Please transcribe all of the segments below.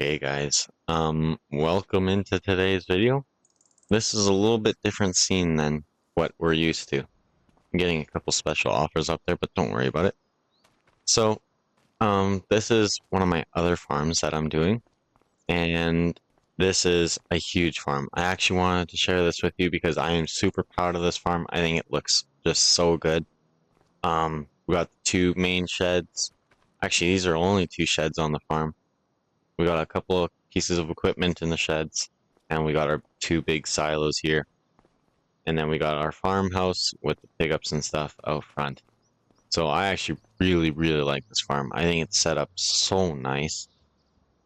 Okay guys, welcome into today's video. This is a little bit different scene than what we're used to. I'm getting a couple special offers up there, but don't worry about it. So, this is one of my other farms that I'm doing, and this is a huge farm. I actually wanted to share this with you because I am super proud of this farm. I think it looks just so good. We got two main sheds. Actually, these are only two sheds on the farm. We got a couple of pieces of equipment in the sheds, and we got our two big silos here. And then we got our farmhouse with the pickups and stuff out front. So I actually really like this farm. I think it's set up so nice.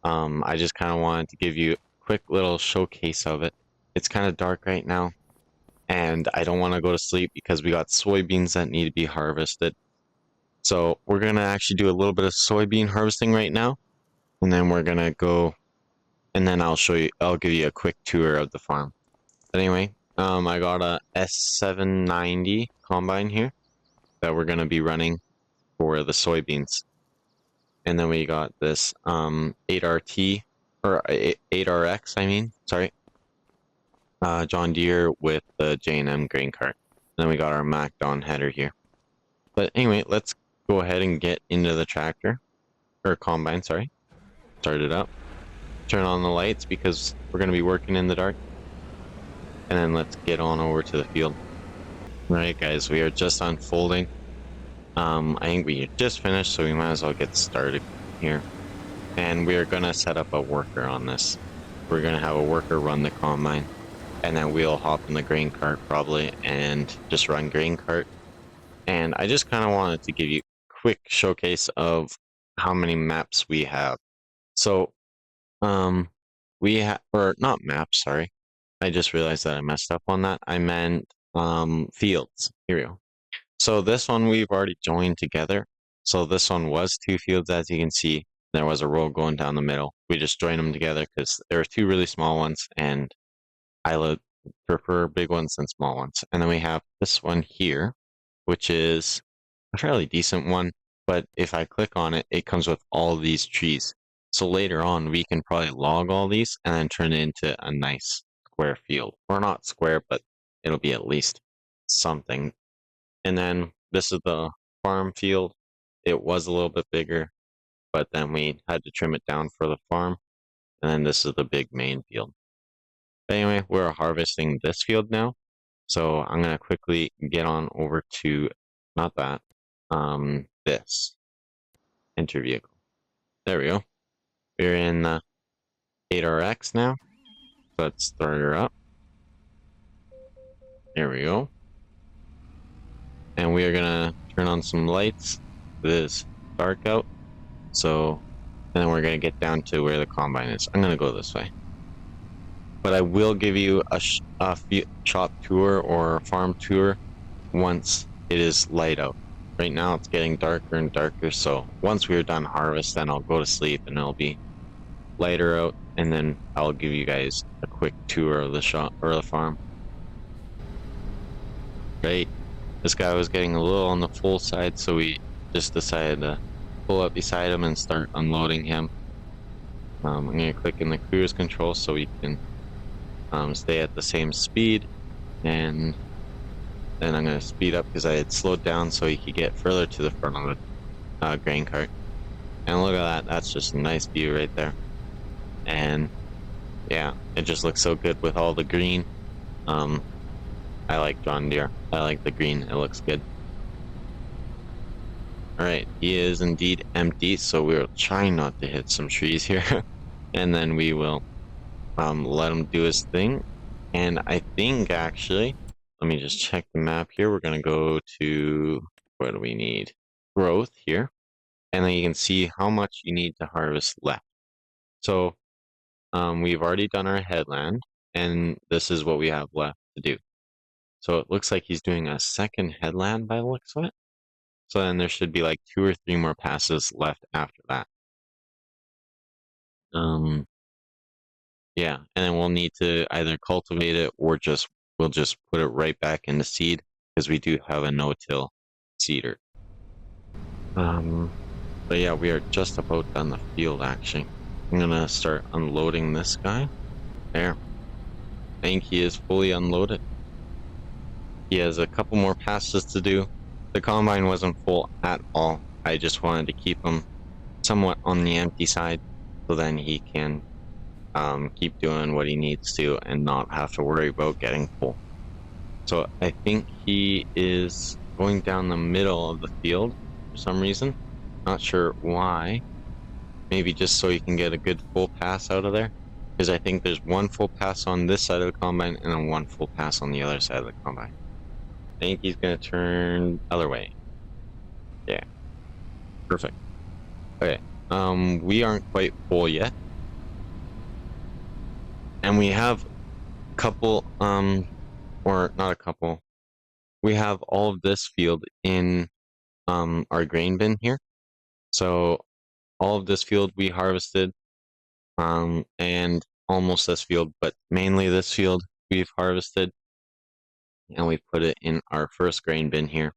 I just kind of wanted to give you a quick little showcase of it. It's kind of dark right now, and I don't want to go to sleep because we got soybeans that need to be harvested. So we're gonna actually do a little bit of soybean harvesting right now, and then we're gonna go and then I'll give you a quick tour of the farm. But anyway, I got a S790 combine here that we're gonna be running for the soybeans. And then we got this 8RT, or 8RX, I mean, sorry. John Deere with the J&M grain cart. And then we got our MacDon header here. But anyway, let's go ahead and get into the tractor, or combine, sorry. Start it up. Turn on the lights because we're going to be working in the dark. And then let's get on over to the field. Alright guys, we are just unfolding. I think we just finished, so we might as well get started here. And we are going to set up a worker on this. We're going to have a worker run the combine. And then we'll hop in the grain cart probably and just run grain cart. And I just kind of wanted to give you a quick showcase of how many maps we have. So we have, or not maps, sorry. I just realized that I messed up on that. I meant fields. Here we go. So this one we've already joined together. So this one was two fields, as you can see. There was a row going down the middle. We just joined them together because there were two really small ones, and I prefer big ones than small ones. And then we have this one here, which is a fairly decent one. But if I click on it, it comes with all these trees. So later on, we can probably log all these and then turn it into a nice square field. Or not square, but it'll be at least something. And then this is the farm field. It was a little bit bigger, but then we had to trim it down for the farm. And then this is the big main field. But anyway, we're harvesting this field now. So I'm going to quickly get on over to, not that, this. Enter vehicle. There we go. We're in the 8RX now. Let's start her up. There we go. And we are gonna turn on some lights. It is dark out. So, and then we're gonna get down to where the combine is. I'm gonna go this way. But I will give you a shop tour or farm tour once it is light out. Right now it's getting darker and darker, so once we're done harvest, then I'll go to sleep and it'll be lighter out, and then I'll give you guys a quick tour of the shop or the farm. Right, this guy was getting a little on the full side, so we just decided to pull up beside him and start unloading him. I'm gonna click in the cruise control so we can stay at the same speed, and then I'm gonna speed up because I had slowed down so he could get further to the front of the grain cart. And look at that, that's just a nice view right there. And yeah, it just looks so good with all the green. I like John Deere. I like the green, it looks good. Alright, he is indeed empty, so we'll try not to hit some trees here. And then we will let him do his thing. And I think actually, let me just check the map here. We're gonna go to, what do we need? Growth here. And then you can see how much you need to harvest left. So we've already done our headland, and this is what we have left to do. So it looks like he's doing a second headland by the looks of it. So then there should be like 2 or 3 more passes left after that. Yeah, and then we'll need to either cultivate it or we'll just put it right back into seed because we do have a no-till seeder. But yeah, we are just about done the field actually. I'm I'm gonna start unloading this guy. There. I think he is fully unloaded. He has a couple more passes to do. The combine wasn't full at all. I just wanted to keep him somewhat on the empty side so then he can keep doing what he needs to and not have to worry about getting full. So I think he is going down the middle of the field for some reason. Not sure why. Maybe just so you can get a good full pass out of there. Because I think there's one full pass on this side of the combine and then one full pass on the other side of the combine. I think he's going to turn the other way. Yeah. Perfect. Okay. We aren't quite full yet. And we have a couple, or not a couple. We have all of this field in our grain bin here. So all of this field we harvested, and almost this field, but mainly this field we've harvested, and we put it in our first grain bin here.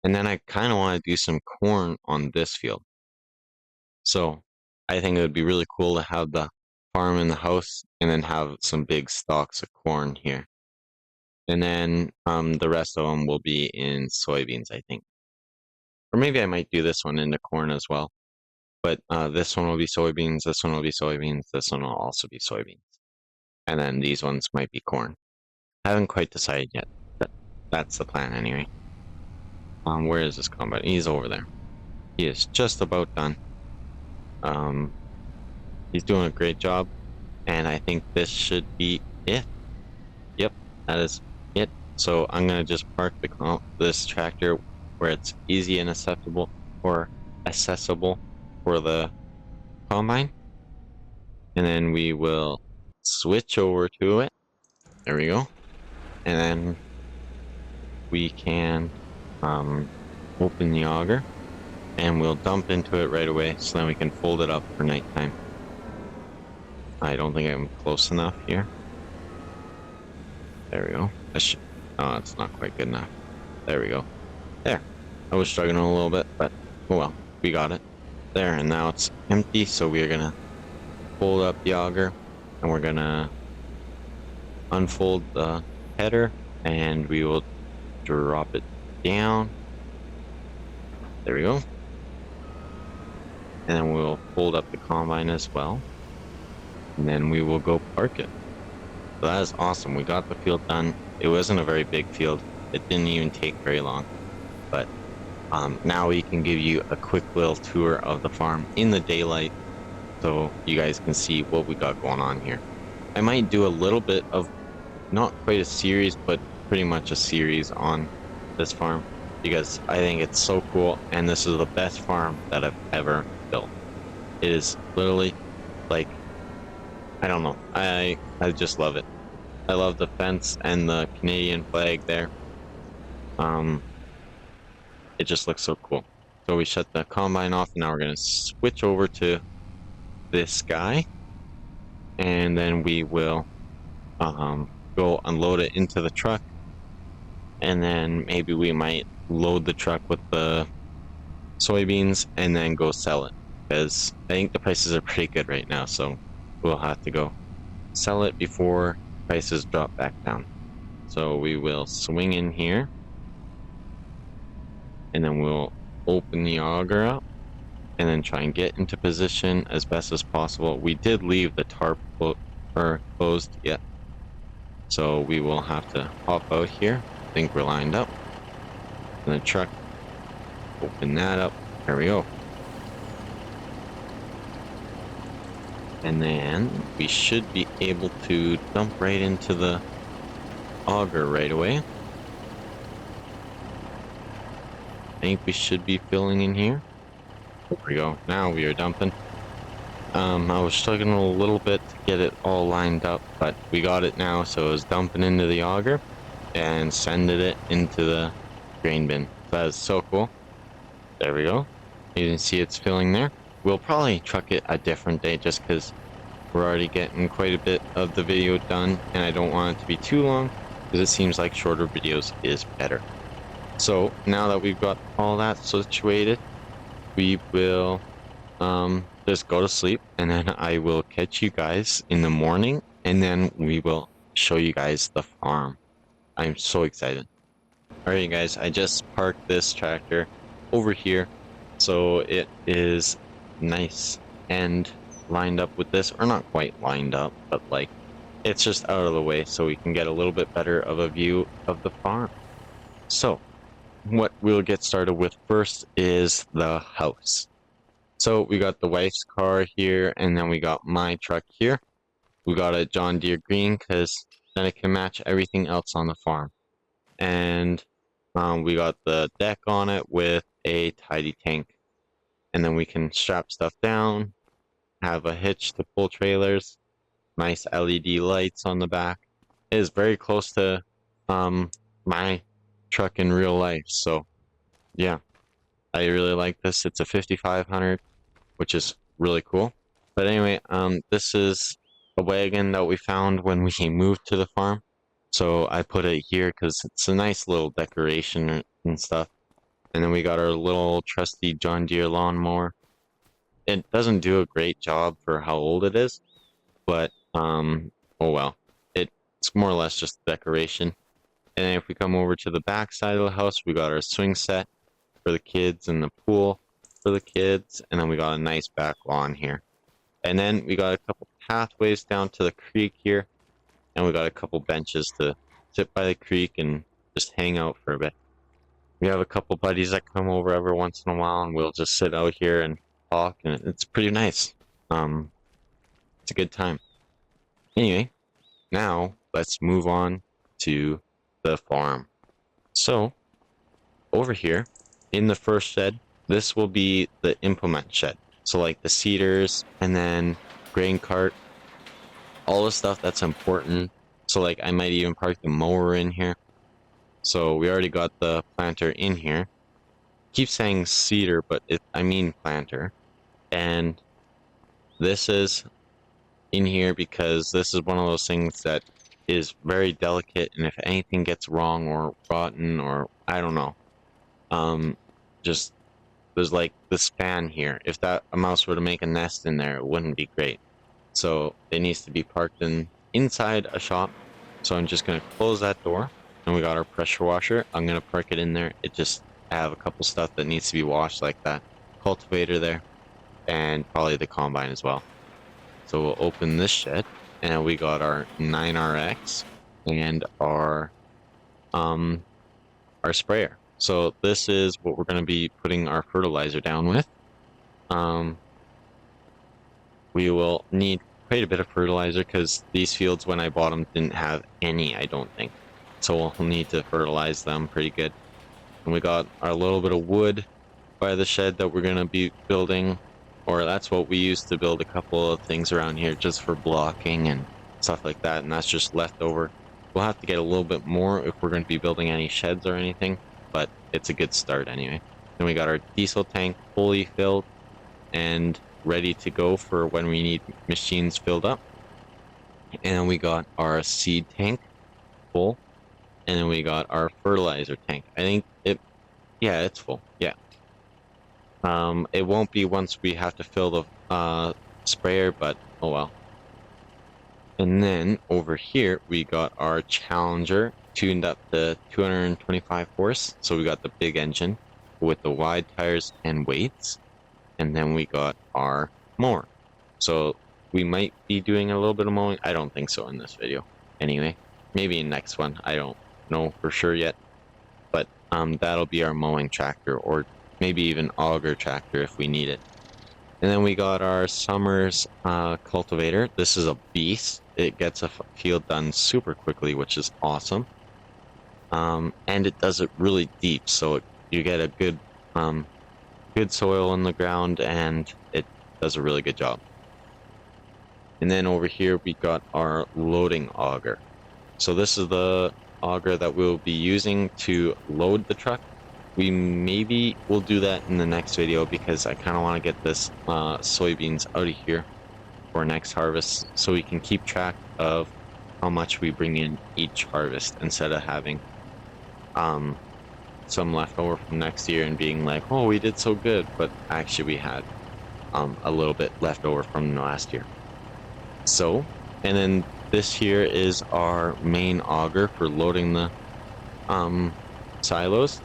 And then I kind of want to do some corn on this field. So I think it would be really cool to have the farm in the house and then have some big stalks of corn here. And then the rest of them will be in soybeans, I think. Or maybe I might do this one into corn as well. But this one will be soybeans, this one will be soybeans, this one will also be soybeans. And then these ones might be corn. I haven't quite decided yet, but that's the plan anyway. Where is this combine? He's over there. He is just about done. He's doing a great job, and I think this should be it. Yep, that is it. So I'm gonna just park this tractor where it's easy and accessible for the combine, and then we will switch over to it. There we go, and then we can open the auger, and we'll dump into it right away, so then we can fold it up for nighttime. I don't think I'm close enough here. There we go. Oh, it's not quite good enough. There we go. There. I was struggling a little bit, but oh well, we got it. There, and now it's empty, so we're gonna fold up the auger, and we're gonna unfold the header, and we will drop it down. There we go. And then we'll fold up the combine as well. And then we will go park it. So that is awesome. We got the field done. It wasn't a very big field. It didn't even take very long. But now we can give you a quick little tour of the farm in the daylight so you guys can see what we got going on here. I might do a little bit of, not quite a series, but pretty much a series on this farm because I think it's so cool, and this is the best farm that I've ever built. It is literally like, I don't know, I just love it. I love the fence and the Canadian flag there. It just looks so cool. So we shut the combine off, and now we're gonna switch over to this guy, and then we will go unload it into the truck, and then maybe we might load the truck with the soybeans and then go sell it, because I think the prices are pretty good right now, so we'll have to go sell it before prices drop back down. So we will swing in here, and then we'll open the auger up and then try and get into position as best as possible. We did leave the tarp closed yet, so we will have to hop out here. I think we're lined up. And the truck, open that up. There we go. And then we should be able to dump right into the auger right away. I think we should be filling in here. There we go. Now we are dumping. I was struggling a little bit to get it all lined up, but we got it now. So it was dumping into the auger and sending it into the grain bin. That is so cool. There we go. You can see it's filling there. We'll probably truck it a different day just because we're already getting quite a bit of the video done, and I don't want it to be too long because it seems like shorter videos is better. So now that we've got all that situated, we will just go to sleep, and then I will catch you guys in the morning, and then we will show you guys the farm. I'm so excited. Alright guys, I just parked this tractor over here, so it is nice and lined up with this, or not quite lined up, but like it's just out of the way so we can get a little bit better of a view of the farm. So what we'll get started with first is the house. So we got the wife's car here, and then we got my truck here. We got a John Deere green because then it can match everything else on the farm. And we got the deck on it with a tidy tank. And then we can strap stuff down, have a hitch to pull trailers, nice LED lights on the back. It is very close to my truck in real life, so yeah, I really like this. It's a 5500, which is really cool. But anyway, this is a wagon that we found when we moved to the farm, so I put it here because it's a nice little decoration and stuff. And then we got our little trusty John Deere lawnmower. It doesn't do a great job for how old it is, but oh well, it's more or less just decoration. And then if we come over to the back side of the house, we got our swing set for the kids and the pool for the kids, and then we got a nice back lawn here. And then we got a couple pathways down to the creek here, and we got a couple benches to sit by the creek and just hang out for a bit. We have a couple buddies that come over every once in a while, and we'll just sit out here and talk, and it's pretty nice. It's a good time. Anyway, now let's move on to the farm. So over here in the first shed, this will be the implement shed. So like the seeders, and then grain cart, all the stuff that's important. So like I might even park the mower in here. So we already got the planter in here. Keep saying seeder, but I mean planter. And this is in here because this is one of those things that is very delicate, and if anything gets wrong or rotten, or I don't know, just there's like the span here. If that a mouse were to make a nest in there, it wouldn't be great. So it needs to be parked inside a shop. So I'm just gonna close that door, and we got our pressure washer. I'm gonna park it in there. I have a couple stuff that needs to be washed, like that cultivator there, and probably the combine as well. So we'll open this shed, and we got our 9RX and our sprayer. So this is what we're going to be putting our fertilizer down with. We will need quite a bit of fertilizer because these fields, when I bought them, didn't have any, I don't think. So we'll need to fertilize them pretty good. And we got our little bit of wood by the shed that we're going to be building, or that's what we used to build a couple of things around here just for blocking and stuff like that, and that's just leftover. We'll have to get a little bit more if we're going to be building any sheds or anything, but it's a good start anyway. Then we got our diesel tank fully filled and ready to go for when we need machines filled up. And we got our seed tank full, and then we got our fertilizer tank. I think it's full, yeah. It won't be once we have to fill the sprayer, but oh well. And then over here we got our Challenger tuned up to 225 horse. So we got the big engine with the wide tires and weights. And then we got our mower. So we might be doing a little bit of mowing. I don't think so in this video. Anyway, maybe in next one. I don't know for sure yet. But that'll be our mowing tractor, or maybe even auger tractor if we need it. And then we got our Summers cultivator. This is a beast. It gets a field done super quickly, which is awesome. And it does it really deep, so you get a good soil in the ground, and it does a really good job. And then over here we got our loading auger. So this is the auger that we'll be using to load the truck. We maybe will do that in the next video because I kind of want to get this soybeans out of here for next harvest, so we can keep track of how much we bring in each harvest instead of having some left over from next year and being like, oh, we did so good, but actually we had a little bit left over from last year. So, and then this here is our main auger for loading the silos.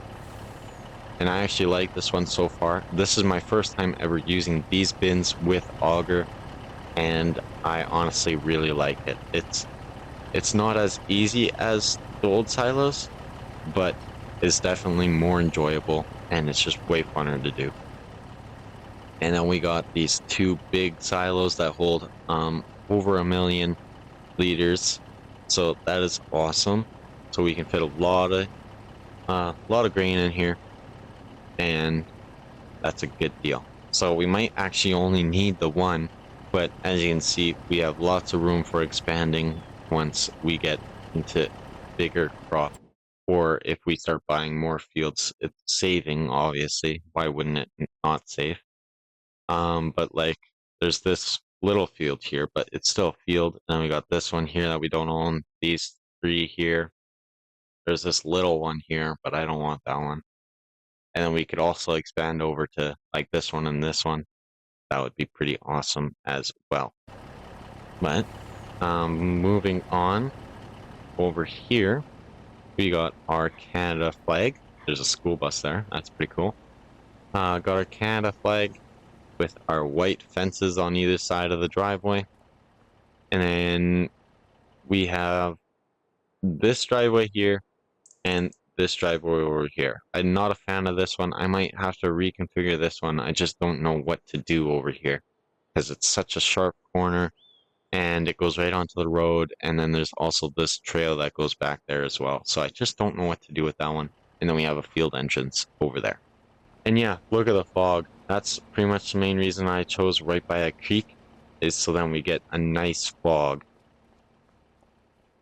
And I actually like this one so far. This is my first time ever using these bins with auger, and I honestly really like it. It's not as easy as the old silos, but it's definitely more enjoyable, and it's just way funner to do. And then we got these two big silos that hold over 1 million liters, so that is awesome. So we can fit a lot of grain in here, and that's a good deal. So we might actually only need the one, but as you can see, we have lots of room for expanding once we get into bigger crop, or if we start buying more fields. It's saving, obviously. Why wouldn't it not save? But like, there's this little field here, but it's still a field. And then we got this one here that we don't own. These three here. There's this little one here, but I don't want that one. And then we could also expand over to like this one and this one. That would be pretty awesome as well. But moving on over here, we got our Canada flag. There's a school bus there. That's pretty cool. Got our Canada flag with our white fences on either side of the driveway. And then we have this driveway here and this driveway over here. I'm not a fan of this one. I might have to reconfigure this one. I just don't know what to do over here because it's such a sharp corner and it goes right onto the road. And then there's also this trail that goes back there as well. So I just don't know what to do with that one. And then we have a field entrance over there. And yeah, look at the fog. That's pretty much the main reason I chose right by a creek, is so then we get a nice fog.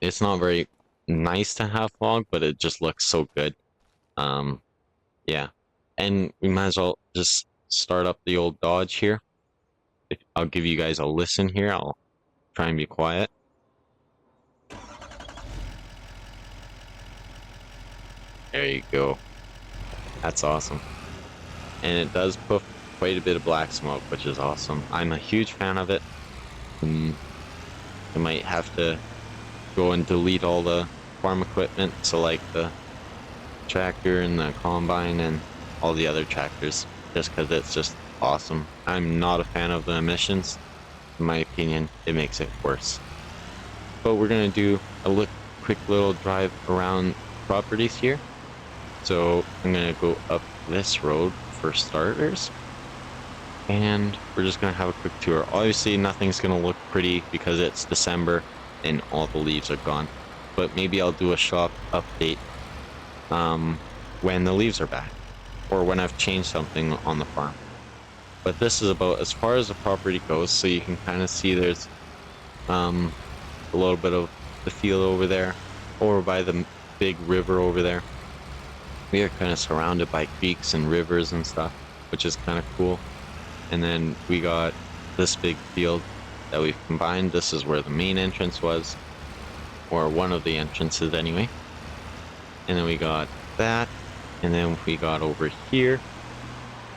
It's not very nice to have fog, but it just looks so good. Yeah. And we might as well just start up the old Dodge here. I'll give you guys a listen here. I'll try and be quiet. There you go. That's awesome. And it does put quite a bit of black smoke, which is awesome. I'm a huge fan of it. I might have to go and delete all the farm equipment, so like the tractor and the combine and all the other tractors, just because it's just awesome. I'm not a fan of the emissions. In my opinion, it makes it worse. But we're gonna do a quick little drive around properties here. So I'm gonna go up this road for starters, and we're just gonna have a quick tour. Obviously nothing's gonna look pretty because it's December and all the leaves are gone, but maybe I'll do a shop update when the leaves are back, or when I've changed something on the farm. But this is about as far as the property goes, so you can kind of see there's a little bit of the field over there, over by the big river over there. We are kind of surrounded by creeks and rivers and stuff, which is kind of cool. And then we got this big field that we've combined. This is where the main entrance was, or one of the entrances anyway. And then we got that, and then we got over here.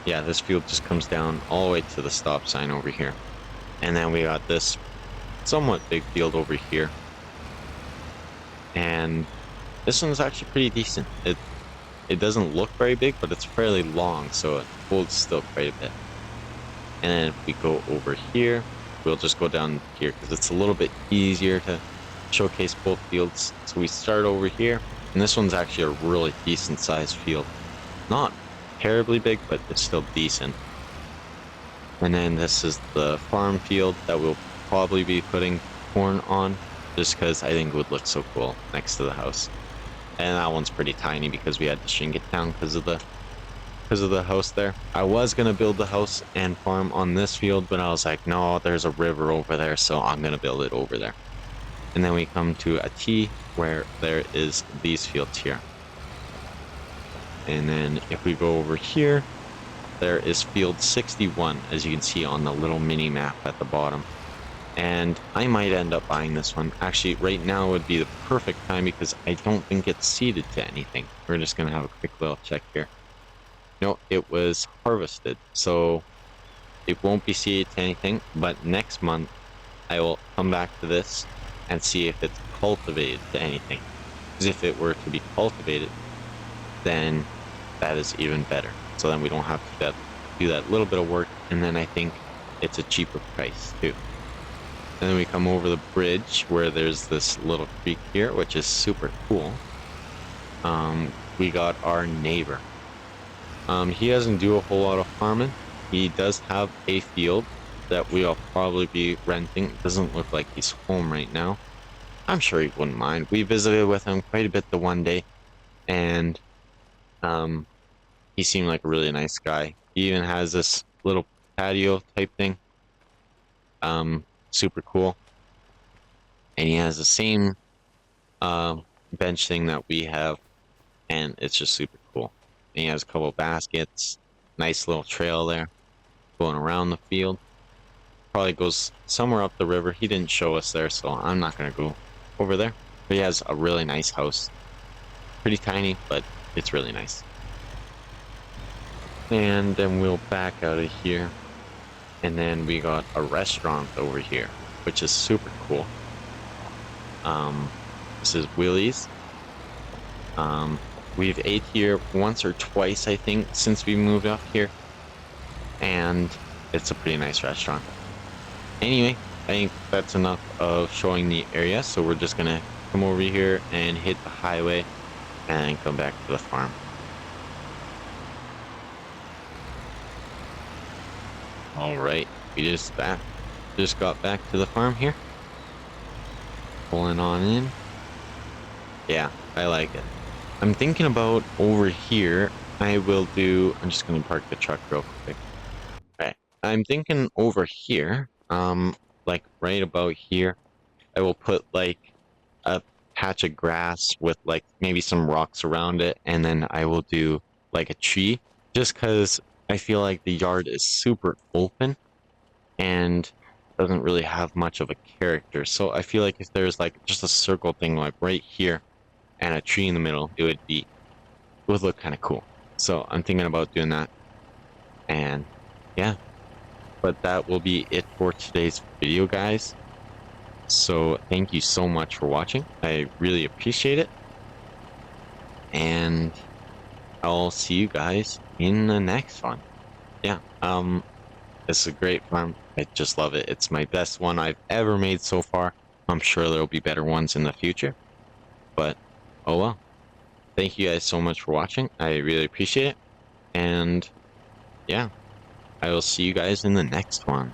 Yeah, this field just comes down all the way to the stop sign over here. And then we got this somewhat big field over here. And this one's actually pretty decent. It doesn't look very big, but it's fairly long, so it holds still quite a bit. And then if we go over here, we'll just go down here because it's a little bit easier to showcase both fields. So we start over here, and this one's actually a really decent sized field. Not terribly big, but it's still decent. And then this is the farm field that we'll probably be putting corn on, just because I think it would look so cool next to the house. And that one's pretty tiny because we had to shrink it down because of the house there. I was gonna build the house and farm on this field, but I was like, no, there's a river over there, so I'm gonna build it over there. And then we come to a T where there is these fields here. And then if we go over here, there is field 61, as you can see on the little mini map at the bottom. And I might end up buying this one. Actually, right now would be the perfect time because I don't think it's seeded to anything. We're just gonna have a quick little check here. No, it was harvested. So it won't be seeded to anything, but next month I will come back to this and see if it's cultivated to anything. Because if it were to be cultivated, then that is even better. So then we don't have to do that little bit of work, and then I think it's a cheaper price too. And then we come over the bridge where there's this little creek here, which is super cool. We got our neighbor. He doesn't do a whole lot of farming. He does have a field that we'll probably be renting. It doesn't look like he's home right now. I'm sure he wouldn't mind. We visited with him quite a bit the one day, and he seemed like a really nice guy. He even has this little patio type thing. Super cool. And he has the same bench thing that we have, and it's just super cool. And he has a couple of baskets, nice little trail there going around the field. Probably goes somewhere up the river. He didn't show us there, so I'm not gonna go over there. But he has a really nice house. Pretty tiny, but it's really nice. And then we'll back out of here. And then we got a restaurant over here, which is super cool. This is Willie's. We've ate here once or twice, I think, since we moved up here. And it's a pretty nice restaurant. Anyway, I think that's enough of showing the area, so we're just gonna come over here and hit the highway and come back to the farm. Alright, we just got back to the farm here. Pulling on in. Yeah, I like it. I'm thinking about over here, I'm just gonna park the truck real quick. Okay, I'm thinking over here, like right about here, I will put like a patch of grass with like maybe some rocks around it, and then I will do like a tree, just because I feel like the yard is super open and doesn't really have much of a character. So I feel like if there's like just a circle thing like right here and a tree in the middle, it would look kind of cool. So I'm thinking about doing that. And yeah, but that will be it for today's video, guys. So thank you so much for watching. I really appreciate it. And I'll see you guys in the next one. Yeah, this is a great farm. I just love it. It's my best one I've ever made so far. I'm sure there'll be better ones in the future. But, oh well. Thank you guys so much for watching. I really appreciate it. And, yeah, I will see you guys in the next one.